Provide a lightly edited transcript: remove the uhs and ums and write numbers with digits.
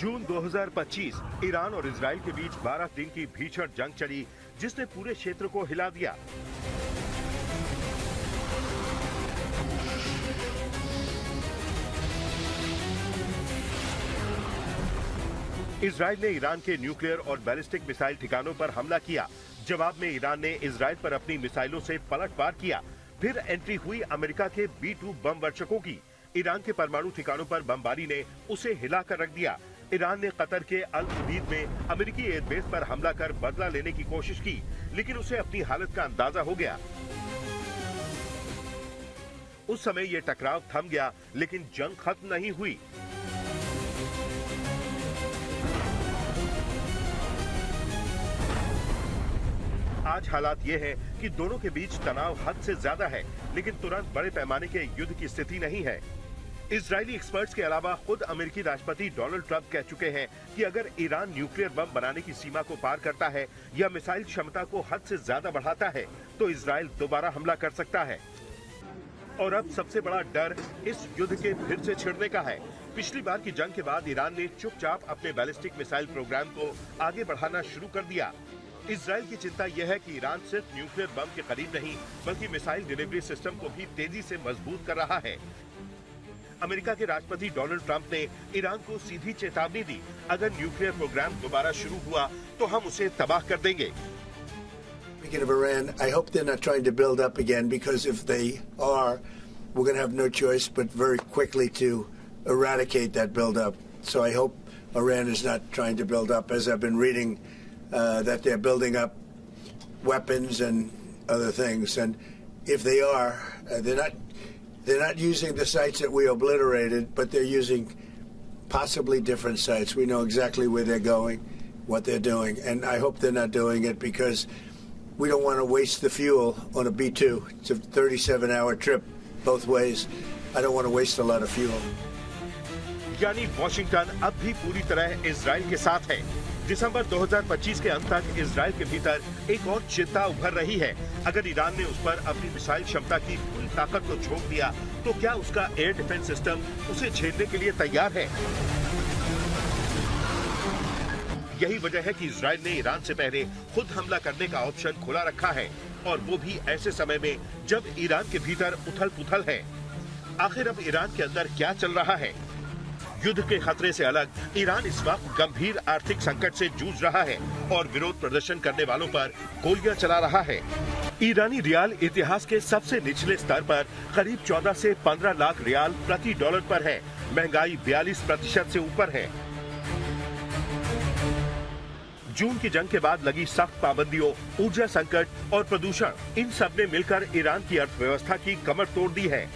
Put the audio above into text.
जून 2025 Iran और Israel के बीच 12 दिन की भीषण जंग चली, जिसने पूरे क्षेत्र को हिला दिया। इजराइल ने ईरान के न्यूक्लियर और बैलिस्टिक मिसाइल ठिकानों पर हमला किया। जवाब में ईरान ने इजराइल पर अपनी मिसाइलों से पलटवार किया। फिर एंट्री हुई अमेरिका के B-2 बम वर्षकों की। ईरान के परमाणु ठिकानों पर बमबारी ने उसे हिलाकर रख दिया। ईरान ने कतर के अल उदीद में अमेरिकी एयरबेस पर हमला कर बदला लेने की कोशिश की, लेकिन उसे अपनी हालत का अंदाजा हो गया। उस समय यह टकराव थम गया, लेकिन जंग खत्म नहीं हुई। आज हालात ये है कि दोनों के बीच तनाव हद से ज्यादा है, लेकिन तुरंत बड़े पैमाने के युद्ध की स्थिति नहीं है। इजरायली एक्सपर्ट्स के अलावा खुद अमेरिकी राष्ट्रपति डोनाल्ड ट्रंप कह चुके हैं कि अगर ईरान न्यूक्लियर बम बनाने की सीमा को पार करता है या मिसाइल क्षमता को हद से ज्यादा बढ़ाता है, तो इजराइल दोबारा हमला कर सकता है। और अब सबसे बड़ा डर इस युद्ध के फिर से छिड़ने का है। पिछली बार की जंग के बाद ईरान ने चुपचाप अपने बैलिस्टिक मिसाइल प्रोग्राम को आगे बढ़ाना शुरू कर दिया। इजराइल की चिंता यह है कि ईरान सिर्फ न्यूक्लियर बम के करीब नहीं, बल्कि मिसाइल डिलीवरी सिस्टम को भी तेजी से मजबूत कर रहा है। अमेरिका के राष्ट्रपति डोनाल्ड ट्रंप ने ईरान को सीधी चेतावनी दी, अगर न्यूक्लियर प्रोग्राम दोबारा शुरू हुआ तो हम उसे तबाह कर देंगे। Speaking of Iran, I hope they're not trying to build up again, because if they are, we're going to have no choice but very quickly to eradicate that build-up. So I hope Iran is not trying to build up, as I've been reading that they're building up weapons and other things. And if they are, they're not using the sites that we obliterated, but they're using possibly different sites. We know exactly where they're going, what they're doing, and I hope they're not doing it because we don't want to waste the fuel on a B-2. It's a 37-hour trip both ways. I don't want to waste a lot of fuel. यानी Washington अब भी पूरी तरह Israel के साथ है। दिसंबर 2025 के अंत तक इजराइल के भीतर एक और चिंता उभर रही है। अगर ईरान ने उस पर अपनी मिसाइल क्षमता की पूरी ताकत को झोंक दिया, तो क्या उसका एयर डिफेंस सिस्टम उसे झेलने के लिए तैयार है? यही वजह है कि इजराइल ने ईरान से पहले खुद हमला करने का ऑप्शन खुला रखा है, और वो भी ऐसे समय में जब ईरान के भीतर उथल-पुथल है। आखिर अब ईरान के अंदर क्या चल रहा है? युद्ध के खतरे से अलग ईरान इस वक्त गंभीर आर्थिक संकट से जूझ रहा है और विरोध प्रदर्शन करने वालों पर गोलियां चला रहा है। ईरानी रियाल इतिहास के सबसे निचले स्तर पर करीब 14 से 15 लाख रियाल प्रति डॉलर पर है। महंगाई 42% से ऊपर है। जून की जंग के बाद लगी सख्त पाबंदियों, ऊर्जा संकट और प्रदूषण, इन सब ने मिलकर ईरान की अर्थव्यवस्था की कमर तोड़ दी है।